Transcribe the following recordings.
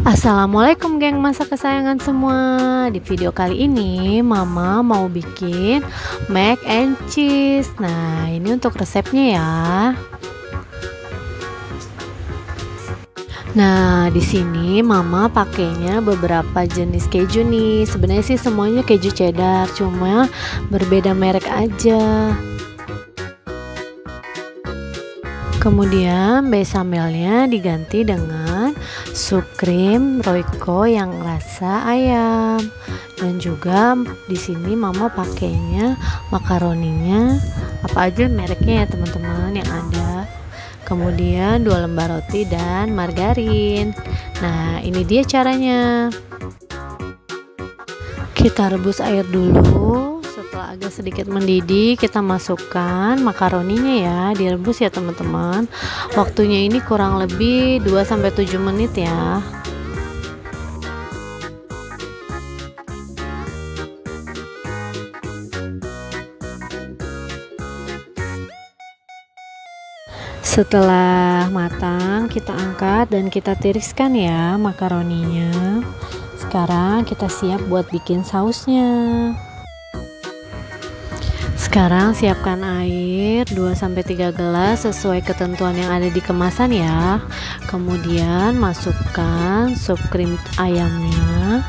Assalamualaikum geng masak kesayangan semua. Di video kali ini Mama mau bikin mac and cheese. Nah, ini untuk resepnya ya. Nah, di sini Mama pakainya beberapa jenis keju nih. Sebenarnya sih semuanya keju cheddar, cuma berbeda merek aja. Kemudian besamelnya diganti dengan sup krim Royco yang rasa ayam, dan juga di sini Mama pakainya makaroninya apa aja mereknya ya teman-teman yang ada. Kemudian 2 lembar roti dan margarin. Nah, ini dia caranya. Kita rebus air dulu. Setelah agak sedikit mendidih, kita masukkan makaroninya ya, direbus ya teman-teman. Waktunya ini kurang lebih 2-7 menit ya. Setelah matang, kita angkat dan kita tiriskan ya makaroninya. Sekarang kita siap buat bikin sausnya. Sekarang siapkan air 2-3 gelas sesuai ketentuan yang ada di kemasan ya. Kemudian masukkan sup krim ayamnya.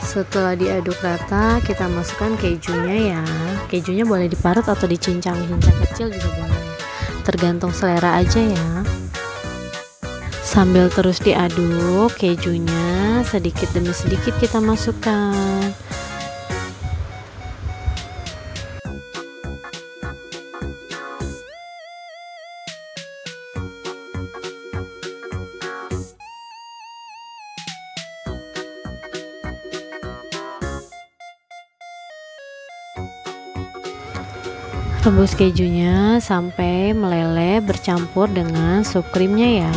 Setelah diaduk rata, kita masukkan kejunya ya. Kejunya boleh diparut atau dicincang-cincang kecil juga boleh, tergantung selera aja ya. Sambil terus diaduk, kejunya sedikit demi sedikit kita masukkan. Rebus kejunya sampai meleleh bercampur dengan sup krimnya ya.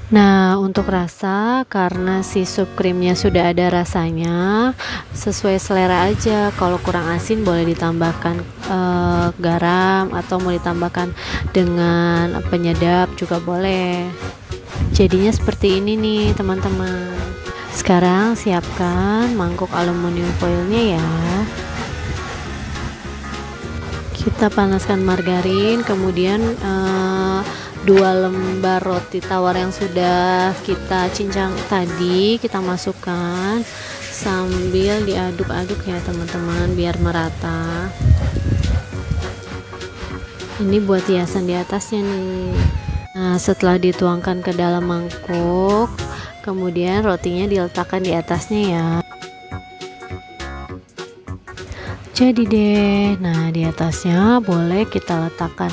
Nah, untuk rasa, karena si sup krimnya sudah ada rasanya, sesuai selera aja. Kalau kurang asin boleh ditambahkan garam, atau mau ditambahkan dengan penyedap juga boleh. Jadinya seperti ini nih teman-teman. Sekarang siapkan mangkuk aluminium foilnya ya. Kita panaskan margarin, kemudian 2 lembar roti tawar yang sudah kita cincang tadi kita masukkan sambil diaduk-aduk ya teman-teman biar merata. Ini buat hiasan di atasnya nih. Nah, setelah dituangkan ke dalam mangkuk, kemudian rotinya diletakkan di atasnya ya. Jadi deh, nah di atasnya boleh kita letakkan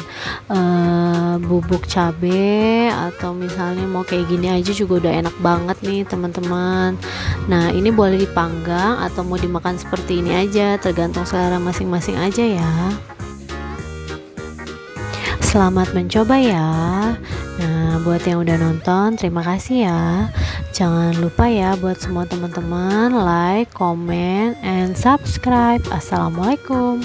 bubuk cabe, atau misalnya mau kayak gini aja juga udah enak banget nih teman-teman. Nah, ini boleh dipanggang atau mau dimakan seperti ini aja, tergantung selera masing-masing aja ya. Selamat mencoba ya. Nah, buat yang udah nonton, terima kasih ya. Jangan lupa ya buat semua teman-teman like, comment, and subscribe. Assalamualaikum.